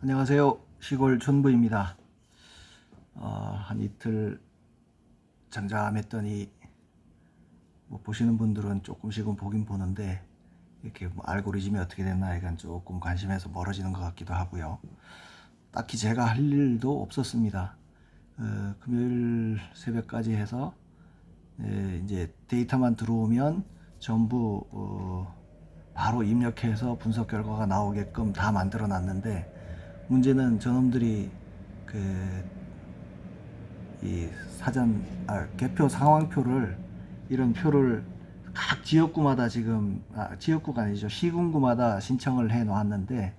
안녕하세요. 시골 촌부입니다. 한 이틀 잠잠했더니 뭐 보시는 분들은 조금씩은 보긴 보는데 이렇게 뭐 알고리즘이 어떻게 됐나 약간 조금 관심에서 멀어지는 것 같기도 하고요. 딱히 제가 할 일도 없었습니다. 금요일 새벽까지 해서 이제 데이터만 들어오면 전부 바로 입력해서 분석 결과가 나오게끔 다 만들어 놨는데, 문제는 저놈들이 이 개표 상황표를, 이런 표를 각 지역구마다 지금, 지역구가 아니죠, 시군구마다 신청을 해 놓았는데,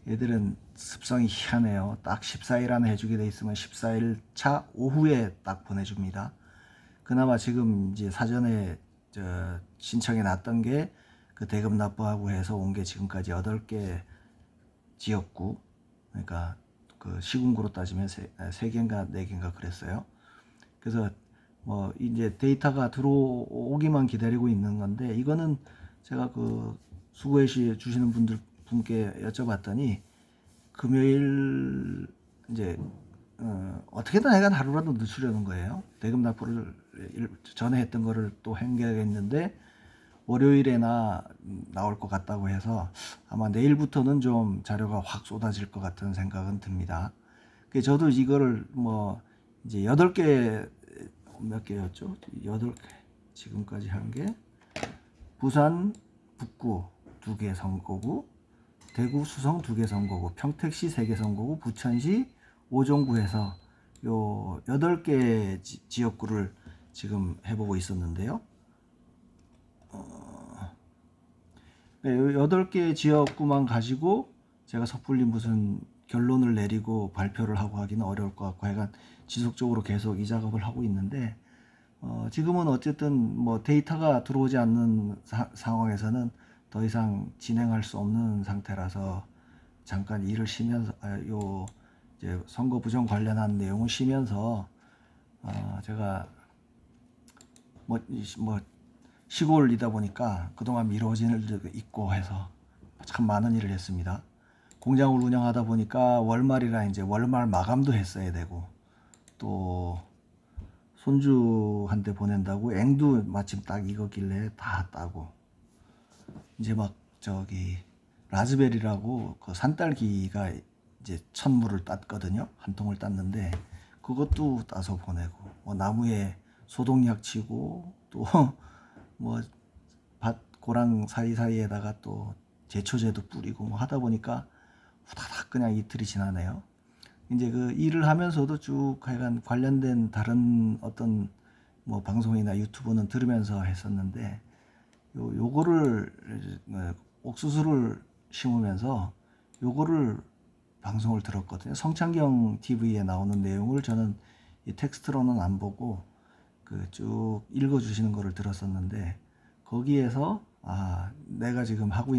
얘들은 습성이 희한해요. 딱 14일 안에 해주게 돼 있으면 14일 차 오후에 딱 보내줍니다. 그나마 지금 이제 사전에 신청해 놨던 게 그 대금 납부하고 해서 온 게 지금까지 8개 지역구, 그러니까 그 시군구로 따지면 3개인가 4개인가 그랬어요. 그래서 뭐 이제 데이터가 들어오기만 기다리고 있는 건데, 이거는 제가 그 수고해 주시는 분께 여쭤봤더니 금요일 이제 어떻게든 하여간 하루라도 늦추려는 거예요. 대금 납부를 전에 했던 거를 또 행겨야겠는데 월요일에나 나올 것 같다고 해서 아마 내일부터는 좀 자료가 확 쏟아질 것 같은 생각은 듭니다. 저도 이거를 뭐 이제 8개, 몇 개였죠? 8개 지금까지 한 게, 부산 북구 2개 선거구, 대구 수성 2개 선거구, 평택시 3개 선거구, 부천시 오종구에서 요 8개 지역구를 지금 해보고 있었는데요. 8개 지역구만 가지고 제가 섣불리 무슨 결론을 내리고 발표를 하고 하기는 어려울 것 같고, 하여간 지속적으로 계속 이 작업을 하고 있는데, 지금은 어쨌든 뭐 데이터가 들어오지 않는 상황에서는 더 이상 진행할 수 없는 상태라서 잠깐 일을 쉬면서, 요 이제 선거 부정 관련한 내용을 쉬면서, 제가 뭐 시골이다 보니까 그동안 미뤄진 일도 있고 해서 참 많은 일을 했습니다. 공장을 운영하다 보니까 월말이라 이제 월말 마감도 했어야 되고, 또 손주한테 보낸다고 앵두 마침 딱 익었길래 다 따고, 이제 막 저기 라즈베리라고 그 산딸기가 이제 1000무를 땄거든요. 한 통을 땄는데 그것도 따서 보내고, 뭐 나무에 소독약 치고, 또 뭐 밭 고랑 사이사이에다가 또 제초제도 뿌리고 뭐 하다 보니까 후다닥 그냥 이틀이 지나네요. 이제 그 일을 하면서도 쭉 하여간 관련된 다른 어떤 뭐 방송이나 유튜브는 들으면서 했었는데, 요거를 옥수수를 심으면서 요거를 방송을 들었거든요. 성창경 TV에 나오는 내용을 저는 이 텍스트로는 안 보고 그 쭉 읽어주시는 거를 들었었는데, 거기에서 내가 지금 하고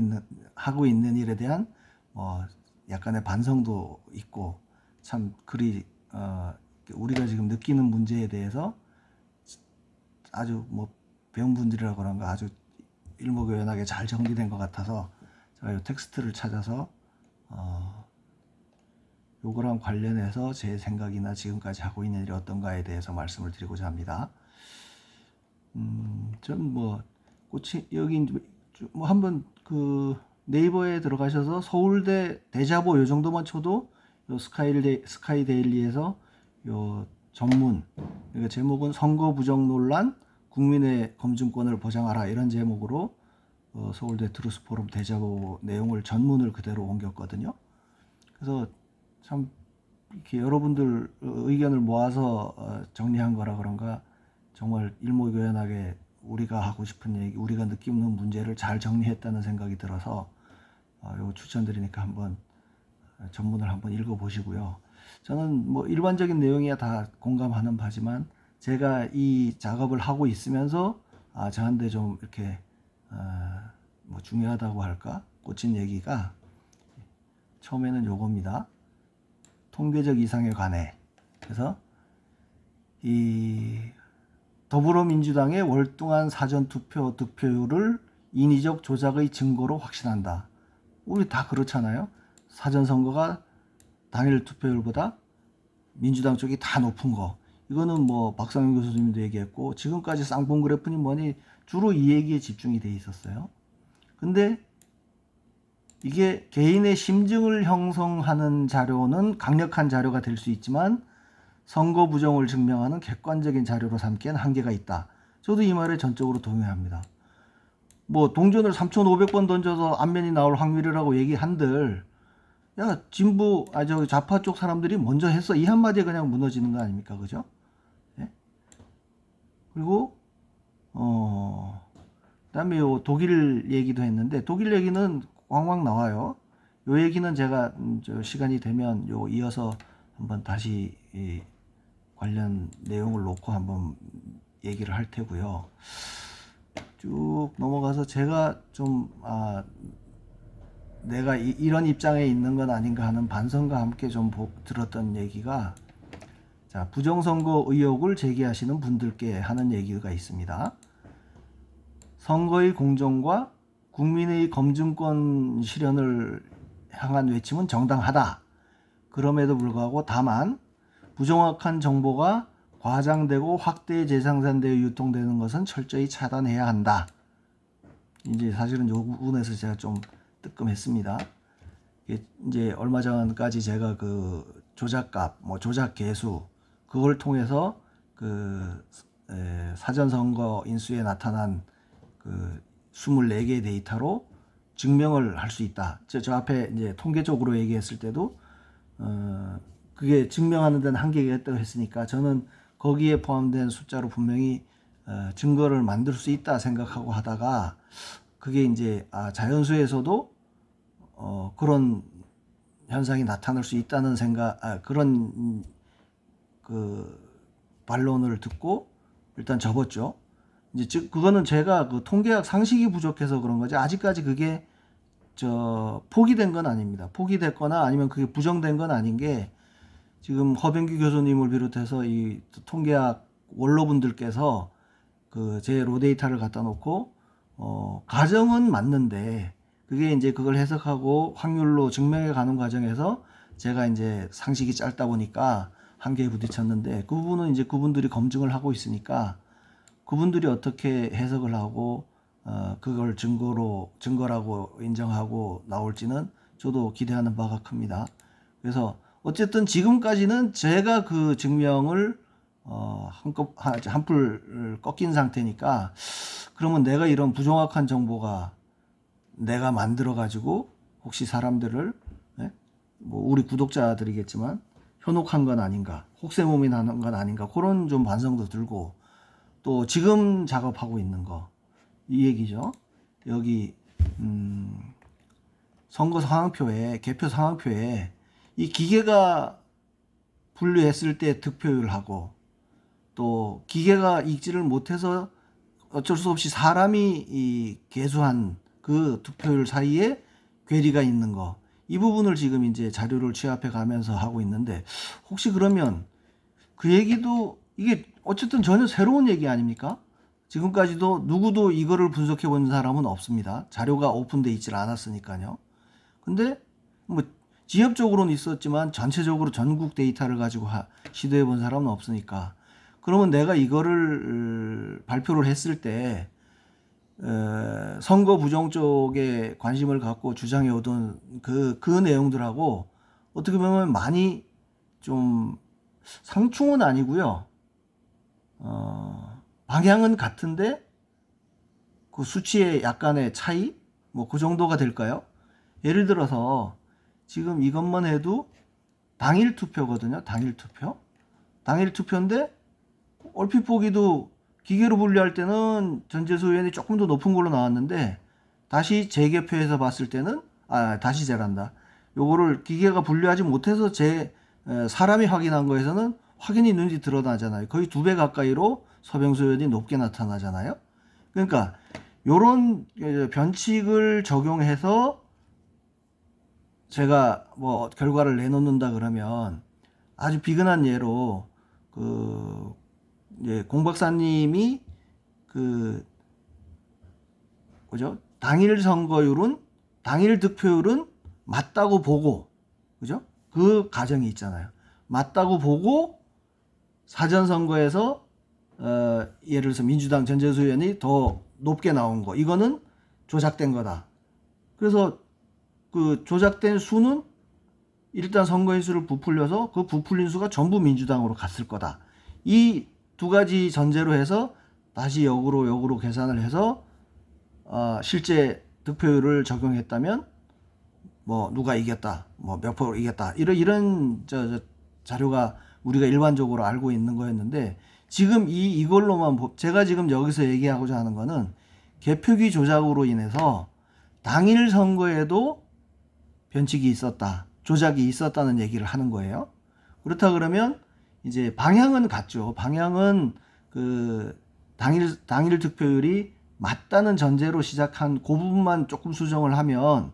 있는 일에 대한 약간의 반성도 있고, 참 그리 우리가 지금 느끼는 문제에 대해서 아주 뭐 배운 분들이라 그런가 아주 일목요연하게 잘 정리된 것 같아서 제가 이 텍스트를 찾아서 요거랑 관련해서 제 생각이나 지금까지 하고 있는 일이 어떤가에 대해서 말씀을 드리고자 합니다. 전 뭐 여기 뭐 한번 그 네이버에 들어가셔서 서울대 대자보 요 정도만 쳐도 요 스카이 데일리에서 요 전문, 그러니까 제목은 선거 부정 논란 국민의 검증권을 보장하라, 이런 제목으로 서울대 트루스 포럼 대자보 내용을 전문을 그대로 옮겼거든요. 그래서 참 이렇게 여러분들 의견을 모아서 정리한 거라 그런가 정말 일목요연하게 우리가 하고 싶은 얘기, 우리가 느끼는 문제를 잘 정리했다는 생각이 들어서 이거 추천드리니까 한번 전문을 한번 읽어보시고요. 저는 뭐 일반적인 내용이야 다 공감하는 바지만, 제가 이 작업을 하고 있으면서 저한테 좀 이렇게 뭐 중요하다고 할까 꽂힌 얘기가 처음에는 요겁니다. 통계적 이상에 관해. 그래서 이 더불어민주당의 월등한 사전투표 득표율을 인위적 조작의 증거로 확신한다. 우리 다 그렇잖아요. 사전선거가 당일 투표율보다 민주당 쪽이 다 높은 거. 이거는 뭐 박상현 교수님도 얘기했고 지금까지 쌍봉 그래프니 뭐니 주로 이 얘기에 집중이 돼 있었어요. 근데 이게 개인의 심증을 형성하는 자료는 강력한 자료가 될 수 있지만 선거 부정을 증명하는 객관적인 자료로 삼기엔 한계가 있다. 저도 이 말에 전적으로 동의합니다. 뭐 동전을 3,500번 던져서 앞면이 나올 확률이라고 얘기한들 야 진보 저 좌파 쪽 사람들이 먼저 했어 이 한마디에 그냥 무너지는 거 아닙니까? 그죠? 예? 그리고 그다음에 요 독일 얘기도 했는데 독일 얘기는 왕왕 나와요. 요 얘기는 제가 시간이 되면 요 이어서 한번 다시 이 관련 내용을 놓고 한번 얘기를 할 테고요. 쭉 넘어가서 제가 좀 내가 이런 입장에 있는 건 아닌가 하는 반성과 함께 좀 들었던 얘기가 자 부정선거 의혹을 제기하시는 분들께 하는 얘기가 있습니다. 선거의 공정과 국민의 검증권 실현을 향한 외침은 정당하다. 그럼에도 불구하고 다만 부정확한 정보가 과장되고 확대 재생산되어 유통되는 것은 철저히 차단해야 한다. 이제 사실은 이 부분에서 제가 좀 뜨끔했습니다. 이제 얼마 전까지 제가 그 조작값, 뭐 조작 개수 그걸 통해서 그 사전 선거 인수에 나타난 그 24개의 데이터로 증명을 할 수 있다. 저 앞에 이제 통계적으로 얘기했을 때도 그게 증명하는 데는 한계가 있다고 했으니까 저는 거기에 포함된 숫자로 분명히 증거를 만들 수 있다 생각하고 하다가 그게 이제 자연수에서도 그런 현상이 나타날 수 있다는 생각, 그런 그 반론을 듣고 일단 접었죠. 이제 즉 그거는 제가 그 통계학 상식이 부족해서 그런 거지 아직까지 그게 포기된 건 아닙니다. 포기됐거나 아니면 그게 부정된 건 아닌 게 지금 허병규 교수님을 비롯해서 이 통계학 원로분들께서 그 제 로데이터를 갖다 놓고 가정은 맞는데 그게 이제 그걸 해석하고 확률로 증명해 가는 과정에서 제가 이제 상식이 짧다 보니까 한계에 부딪혔는데 그 부분은 이제 그분들이 검증을 하고 있으니까 그분들이 어떻게 해석을 하고 그걸 증거라고 인정하고 나올지는 저도 기대하는 바가 큽니다. 그래서 어쨌든 지금까지는 제가 그 증명을 한풀 꺾인 상태니까 그러면 내가 이런 부정확한 정보가 내가 만들어 가지고 혹시 사람들을 뭐 우리 구독자들이겠지만 현혹한 건 아닌가, 혹세무민 하는 건 아닌가 그런 좀 반성도 들고 또 지금 작업하고 있는 거 이 얘기죠. 여기 선거 상황표에 개표 상황표에 이 기계가 분류했을 때 득표율하고 또 기계가 읽지를 못해서 어쩔 수 없이 사람이 이 계수한 그 득표율 사이에 괴리가 있는 거 이 부분을 지금 이제 자료를 취합해 가면서 하고 있는데 혹시 그러면 그 얘기도 이게 어쨌든 전혀 새로운 얘기 아닙니까? 지금까지도 누구도 이거를 분석해 본 사람은 없습니다. 자료가 오픈돼 있질 않았으니까요. 근데 뭐 지역적으로는 있었지만 전체적으로 전국 데이터를 가지고 시도해 본 사람은 없으니까 그러면 내가 이거를 발표를 했을 때 선거 부정 쪽에 관심을 갖고 주장해 오던 그 내용들하고 어떻게 보면 많이 좀 상충은 아니고요. 방향은 같은데 그 수치의 약간의 차이 뭐 그 정도가 될까요? 예를 들어서 지금 이것만 해도 당일 투표거든요. 당일 투표. 당일 투표인데 얼핏 보기도 기계로 분류할 때는 전재수 의원이 조금 더 높은 걸로 나왔는데 다시 재개표해서 봤을 때는 다시 재란다. 요거를 기계가 분류하지 못해서 사람이 확인한 거에서는 확인이 눈이 드러나잖아요. 거의 2배 가까이로 서병수 의원이 높게 나타나잖아요. 그러니까 요런 변칙을 적용해서 제가 뭐 결과를 내놓는다 그러면 아주 비근한 예로 공 박사님이 그죠? 당일 선거율은 당일 득표율은 맞다고 보고 그죠? 그 가정이 있잖아요. 맞다고 보고 사전 선거에서 예를 들어서 민주당 전재수 의원이 더 높게 나온 거, 이거는 조작된 거다. 그래서 그 조작된 수는 일단 선거인 수를 부풀려서 그 부풀린 수가 전부 민주당으로 갔을 거다. 이 두 가지 전제로 해서 다시 역으로 계산을 해서 실제 득표율을 적용했다면 뭐 누가 이겼다, 뭐 몇 프로 이겼다, 이런 자료가 우리가 일반적으로 알고 있는 거였는데, 지금 이걸로만 제가 지금 여기서 얘기하고자 하는 거는 개표기 조작으로 인해서 당일 선거에도 변칙이 있었다, 조작이 있었다는 얘기를 하는 거예요. 그렇다 그러면 이제 방향은 같죠. 방향은 그 당일 득표율이 맞다는 전제로 시작한 그 부분만 조금 수정을 하면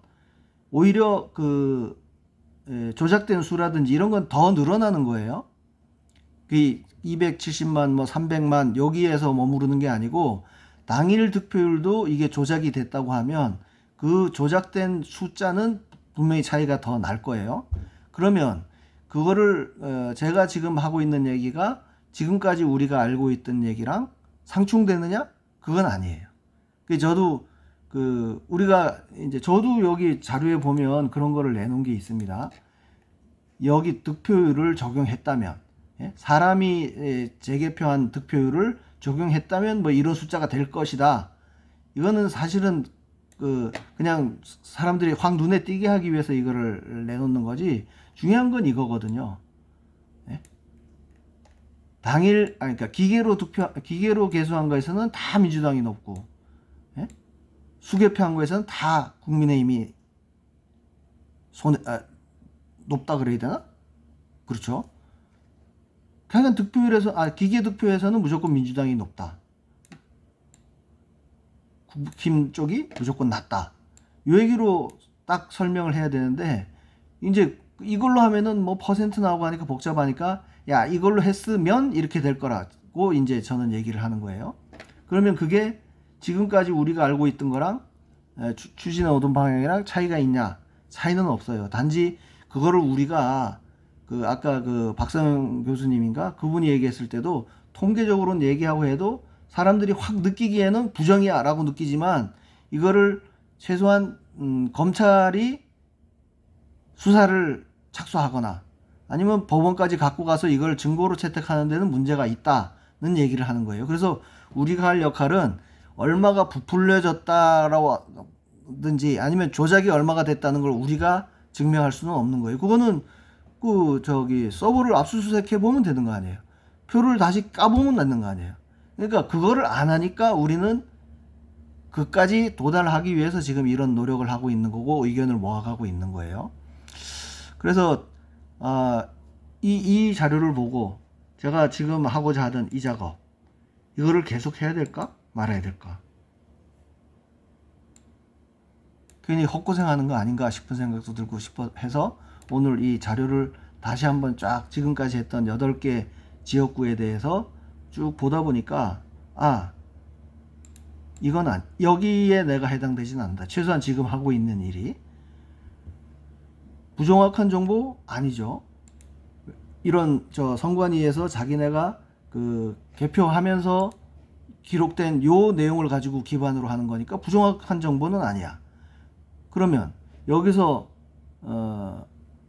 오히려 그 조작된 수라든지 이런 건 더 늘어나는 거예요. 그 270만 뭐 300만 여기에서 머무르는 게 아니고, 당일 득표율도 이게 조작이 됐다고 하면 그 조작된 숫자는 분명히 차이가 더 날 거예요. 그러면 그거를 제가 지금 하고 있는 얘기가 지금까지 우리가 알고 있던 얘기랑 상충되느냐? 그건 아니에요. 저도 우리가 이제 저도 여기 자료에 보면 그런 거를 내놓은 게 있습니다. 여기 득표율을 적용했다면, 사람이 재개표한 득표율을 적용했다면 뭐 이런 숫자가 될 것이다. 이거는 사실은 그냥 사람들이 확 눈에 띄게 하기 위해서 이거를 내놓는 거지, 중요한 건 이거거든요. 그러니까 기계로 개수한 거에서는 다 민주당이 높고, 수개표한 거에서는 다 국민의힘이 높다 그래야 되나? 그렇죠. 그러니까 기계 득표에서는 무조건 민주당이 높다, 국힘 쪽이 무조건 낮다, 이 얘기로 딱 설명을 해야 되는데, 이제 이걸로 하면은 뭐 퍼센트 나오고 하니까 복잡하니까, 야, 이걸로 했으면 이렇게 될 거라고 이제 저는 얘기를 하는 거예요. 그러면 그게 지금까지 우리가 알고 있던 거랑 추진해 오던 방향이랑 차이가 있냐? 차이는 없어요. 단지 그거를 우리가 아까 박성영 교수님인가 그분이 얘기했을 때도 통계적으로는 얘기하고 해도 사람들이 확 느끼기에는 부정이야 라고 느끼지만, 이거를 최소한 검찰이 수사를 착수하거나 아니면 법원까지 갖고 가서 이걸 증거로 채택하는 데는 문제가 있다는 얘기를 하는 거예요. 그래서 우리가 할 역할은 얼마가 부풀려졌다라든지 아니면 조작이 얼마가 됐다는 걸 우리가 증명할 수는 없는 거예요. 그거는 서버를 압수수색해 보면 되는 거 아니에요. 표를 다시 까보면 되는 거 아니에요. 그러니까 그거를 안 하니까 우리는 그까지 도달하기 위해서 지금 이런 노력을 하고 있는 거고 의견을 모아가고 있는 거예요. 그래서 이 자료를 보고 제가 지금 하고자 하던 이 작업, 이거를 계속 해야 될까 말아야 될까, 괜히 헛고생하는 거 아닌가 싶은 생각도 들고 싶어 해서 오늘 이 자료를 다시 한번 쫙 지금까지 했던 8개 지역구에 대해서 쭉 보다 보니까 이건 여기에 내가 해당되진 않는다. 최소한 지금 하고 있는 일이 부정확한 정보 아니죠. 이런 선관위에서 자기네가 개표하면서 기록된 요 내용을 가지고 기반으로 하는 거니까 부정확한 정보는 아니야. 그러면 여기서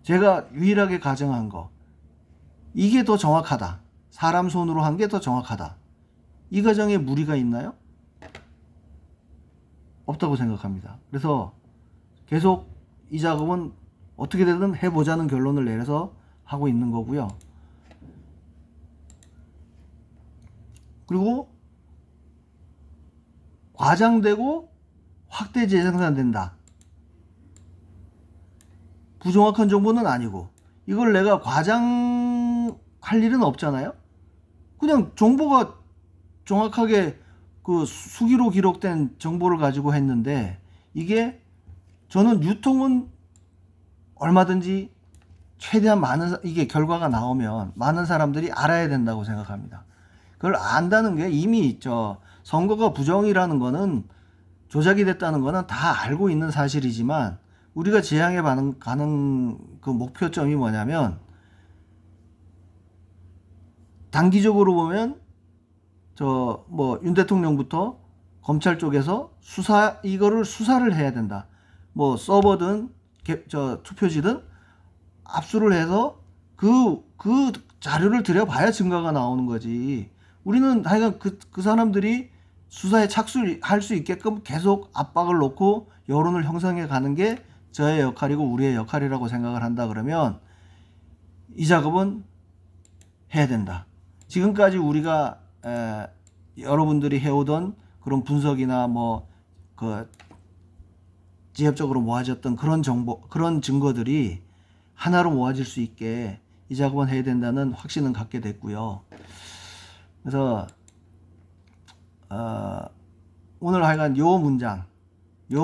제가 유일하게 가정한 거, 이게 더 정확하다, 사람 손으로 한 게 더 정확하다, 이 가정에 무리가 있나요? 없다고 생각합니다. 그래서 계속 이 작업은 어떻게든 해보자는 결론을 내려서 하고 있는 거고요. 그리고 과장되고 확대 재생산된다, 부정확한 정보는 아니고, 이걸 내가 과장할 일은 없잖아요. 그냥 정보가 정확하게 수기로 기록된 정보를 가지고 했는데, 이게 저는 유통은 얼마든지 최대한 이게 결과가 나오면 많은 사람들이 알아야 된다고 생각합니다. 그걸 안다는 게 이미 선거가 부정이라는 거는, 조작이 됐다는 거는 다 알고 있는 사실이지만 우리가 지향해 가는 그 목표점이 뭐냐면, 단기적으로 보면 저 뭐 윤 대통령부터 검찰 쪽에서 이거를 수사를 해야 된다. 뭐 서버든 저 투표지든 압수를 해서 그 자료를 들여봐야 증거가 나오는 거지. 우리는 하여간 그 사람들이 수사에 착수할 수 있게끔 계속 압박을 놓고 여론을 형성해 가는 게 저의 역할이고 우리의 역할이라고 생각을 한다 그러면 이 작업은 해야 된다. 지금까지 우리가 여러분들이 해오던 그런 분석이나 뭐 그 지엽적으로 모아졌던 그런 정보, 그런 증거들이 하나로 모아질 수 있게 이 작업은 해야 된다는 확신은 갖게 됐고요. 그래서 오늘 하여간 요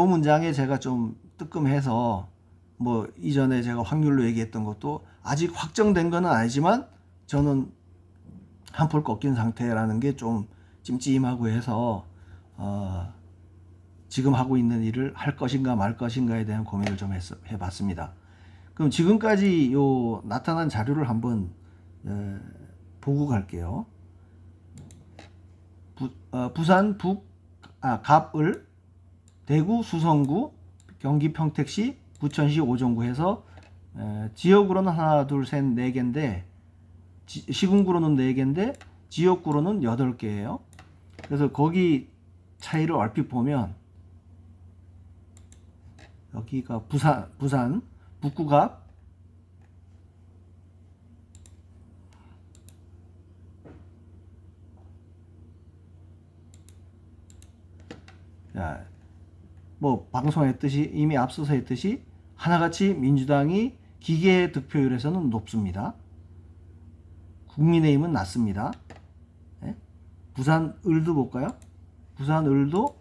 문장에 제가 좀 뜨끔해서, 뭐 이전에 제가 확률로 얘기했던 것도 아직 확정된 건 아니지만 저는 한풀 꺾인 상태라는 게 좀 찜찜하고 해서 지금 하고 있는 일을 할 것인가 말 것인가에 대한 고민을 좀 해봤습니다. 그럼 지금까지 요 나타난 자료를 한번 보고 갈게요. 부산 갑을, 대구 수성구, 경기 평택시, 부천시 오정구 해서 지역으로는 하나 둘 셋 네 개인데 시군구로는 4개인데 지역구로는 8개예요. 그래서 거기 차이를 얼핏 보면 여기가 부산 북구갑, 뭐 방송했듯이 이미 앞서서 했듯이 하나같이 민주당이 기계 득표율에서는 높습니다. 국민의힘은 낮습니다. 네? 부산 을도 볼까요? 부산 을도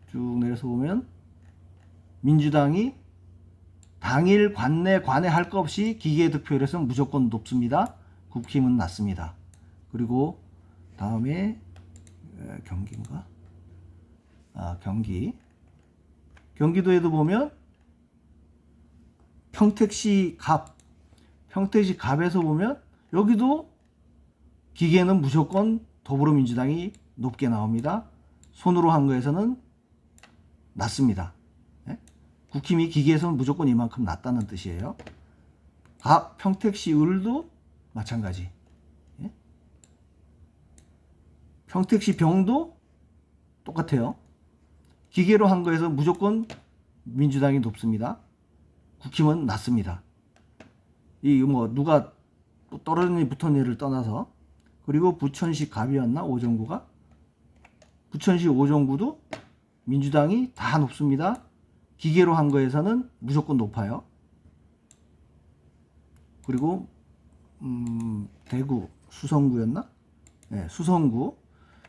쭉 내려서 보면 민주당이 당일 관내할 것 없이 기계 득표율에서는 무조건 높습니다. 국힘은 낮습니다. 그리고 다음에 경기인가? 경기도에도 보면 평택시 갑에서 보면 여기도 기계는 무조건 더불어민주당이 높게 나옵니다. 손으로 한 거에서는 낮습니다. 네? 국힘이 기계에서는 무조건 이만큼 낮다는 뜻이에요. 평택시 을도 마찬가지. 네? 평택시 병도 똑같아요. 기계로 한 거에서 무조건 민주당이 높습니다. 국힘은 낮습니다. 이 뭐 누가 떨어졌니 붙었니를 떠나서. 그리고 부천시 갑이었나 오정구가? 부천시 오정구도 민주당이 다 높습니다. 기계로 한 거에서는 무조건 높아요. 그리고 대구 수성구였나? 네,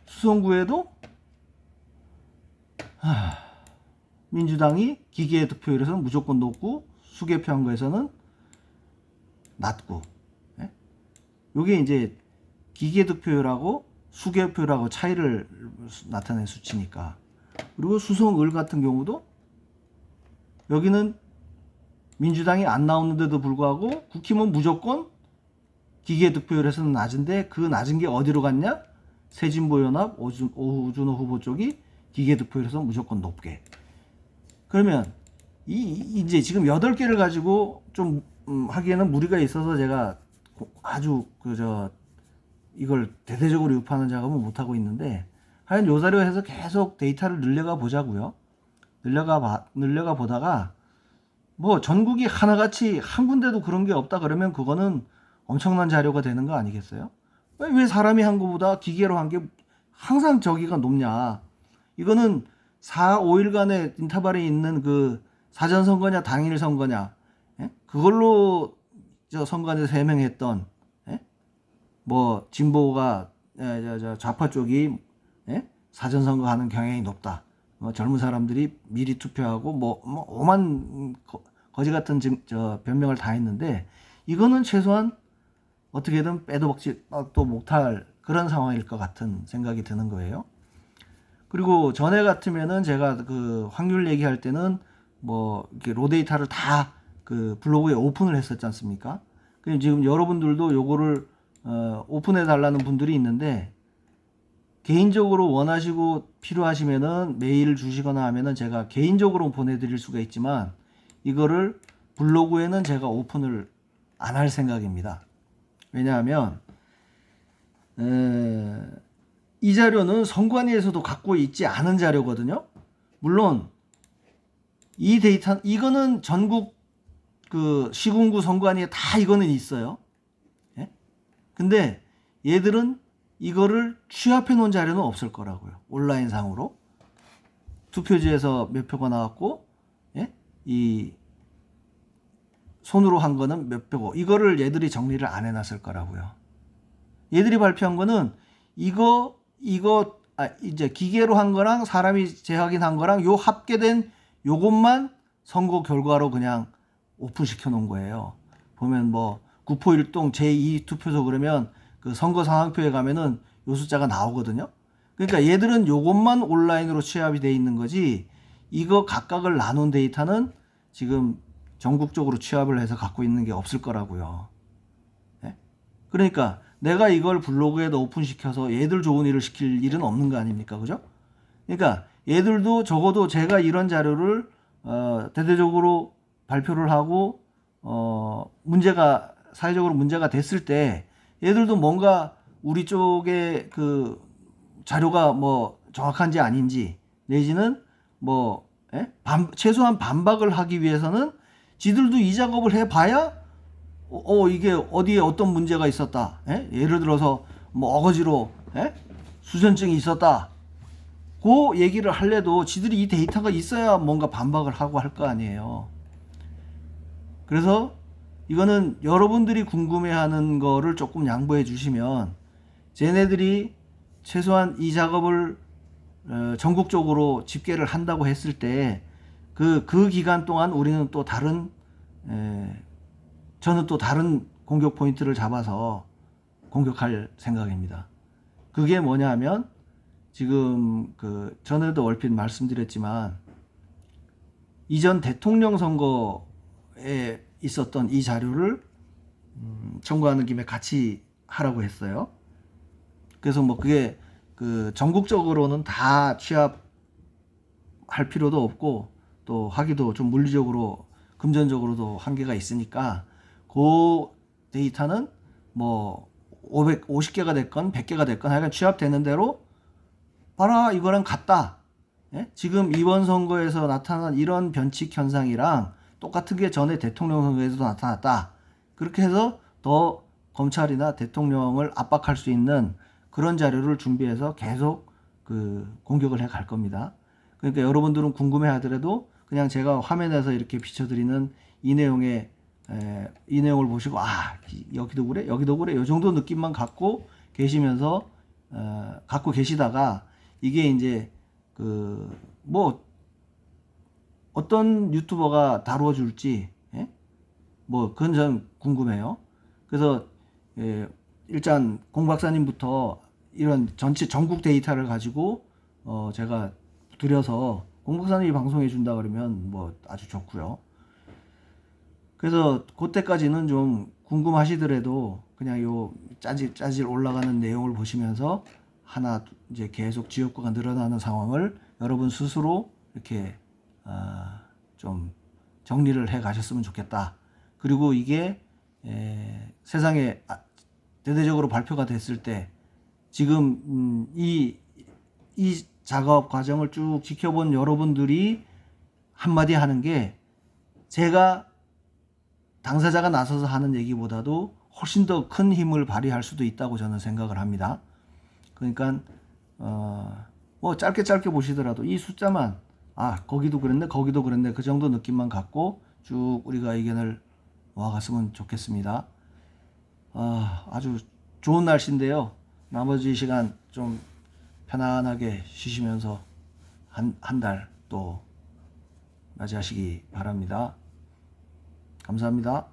수성구에도 민주당이 기계 득표율에서는 무조건 높고 수개표 한 거에서는 낮고. 네? 요게 이제 기계 득표율하고 수개표율하고 차이를 나타낸 수치니까. 그리고 수성을 같은 경우도 여기는 민주당이 안 나오는데도 불구하고 국힘은 무조건 기계 득표율에서는 낮은데 그 낮은 게 어디로 갔냐? 새진보연합 오준호 후보 쪽이 기계 득표율에서 무조건 높게. 그러면 이제 지금 8개를 가지고 좀 하기에는 무리가 있어서 제가 아주 이걸 대대적으로 유포하는 작업은 못 하고 있는데, 하여간 요 자료에서 계속 데이터를 늘려가 보자고요. 늘려가 보다가 뭐 전국이 하나같이 한 군데도 그런 게 없다 그러면 그거는 엄청난 자료가 되는 거 아니겠어요? 왜 사람이 한 거보다 기계로 한 게 항상 저기가 높냐? 이거는 4, 5일간의 인터벌이 있는 그 사전 선거냐 당일 선거냐, 예? 그걸로 선관위 해명했던, 예? 뭐 진보가 좌파 쪽이, 예? 사전 선거 하는 경향이 높다. 젊은 사람들이 미리 투표하고 뭐 오만 거지 같은 변명을 다 했는데 이거는 최소한 어떻게든 빼도 박지 또 못할 그런 상황일 것 같은 생각이 드는 거예요. 그리고 전에 같으면은 제가 그 확률 얘기할 때는 뭐 이렇게 로 데이터를 다 그 블로그에 오픈을 했었지 않습니까? 그럼 지금 여러분들도 요거를 오픈해 달라는 분들이 있는데, 개인적으로 원하시고 필요하시면은 메일을 주시거나 하면은 제가 개인적으로 보내드릴 수가 있지만, 이거를 블로그에는 제가 오픈을 안 할 생각입니다. 왜냐하면 이 자료는 선관위에서도 갖고 있지 않은 자료거든요. 물론 이 데이터, 이거는 전국 그 시군구 선관위에 다 이거는 있어요. 예? 근데 얘들은 이거를 취합해 놓은 자료는 없을 거라고요. 온라인 상으로 투표지에서 몇 표가 나왔고, 예? 이 손으로 한 거는 몇 표고, 이거를 얘들이 정리를 안 해놨을 거라고요. 얘들이 발표한 거는 이거 이제 기계로 한 거랑 사람이 재확인한 거랑 요 합계된 요것만 선거 결과로 그냥 오픈시켜 놓은 거예요. 보면 뭐 구포일동 제2 투표소 그러면 그 선거 상황표에 가면은 요 숫자가 나오거든요. 그러니까 얘들은 요것만 온라인으로 취합이 돼 있는 거지, 이거 각각을 나눈 데이터는 지금 전국적으로 취합을 해서 갖고 있는 게 없을 거라고요. 네? 그러니까 내가 이걸 블로그에다 오픈시켜서 얘들 좋은 일을 시킬 일은 없는 거 아닙니까? 그죠? 그러니까 얘들도 적어도 제가 이런 자료를 대대적으로 발표를 하고 사회적으로 문제가 됐을 때 얘들도 뭔가 우리 쪽에 그 자료가 뭐 정확한지 아닌지, 내지는 뭐 최소한 반박을 하기 위해서는 지들도 이 작업을 해봐야 이게 어디에 어떤 문제가 있었다, 예를 들어서 뭐 어거지로 수전증이 있었다, 그 얘기를 할래도 지들이 이 데이터가 있어야 뭔가 반박을 하고 할 거 아니에요. 그래서 이거는 여러분들이 궁금해하는 거를 조금 양보해 주시면, 쟤네들이 최소한 이 작업을 전국적으로 집계를 한다고 했을 때 그 기간 동안 우리는 또 다른 저는 또 다른 공격 포인트를 잡아서 공격할 생각입니다. 그게 뭐냐 하면, 지금 그 전에도 얼핏 말씀드렸지만 이전 대통령 선거에 있었던 이 자료를 청구하는 김에 같이 하라고 했어요. 그래서 뭐 그게 그 전국적으로는 다 취합할 필요도 없고, 또 하기도 좀 물리적으로 금전적으로도 한계가 있으니까 그 데이터는 뭐 50개가 됐건 100개가 됐건 하여간 취합되는 대로 봐라, 이거랑 같다. 지금 이번 선거에서 나타난 이런 변칙 현상이랑 똑같은 게 전에 대통령 선거에서도 나타났다. 그렇게 해서 더 검찰이나 대통령을 압박할 수 있는 그런 자료를 준비해서 계속 그 공격을 해 갈 겁니다. 그러니까 여러분들은 궁금해 하더라도 그냥 제가 화면에서 이렇게 비춰드리는 이 내용을 보시고, 여기도 그래, 여기도 그래, 이 정도 느낌만 갖고 계시면서 갖고 계시다가, 이게 이제 그 뭐 어떤 유튜버가 다루어 줄지 뭐 그건 전 궁금해요. 그래서 일단 공 박사님부터 이런 전체 전국 데이터를 가지고 제가 드려서 공 박사님이 방송해 준다 그러면 뭐 아주 좋고요. 그래서 그때까지는 좀 궁금하시더라도 그냥 요 짜질 올라가는 내용을 보시면서 하나 이제 계속 지역구가 늘어나는 상황을 여러분 스스로 이렇게 좀 정리를 해 가셨으면 좋겠다. 그리고 이게 세상에 대대적으로 발표가 됐을 때 지금 이 작업 과정을 쭉 지켜본 여러분들이 한마디 하는 게, 제가 당사자가 나서서 하는 얘기보다도 훨씬 더 큰 힘을 발휘할 수도 있다고 저는 생각을 합니다. 그러니까 뭐 짧게 보시더라도 이 숫자만 거기도 그랬네 거기도 그랬네 그 정도 느낌만 갖고 쭉 우리가 의견을 모아갔으면 좋겠습니다. 아주 좋은 날씨인데요. 나머지 시간 좀 편안하게 쉬시면서 한 달 또 맞이하시기 바랍니다. 감사합니다.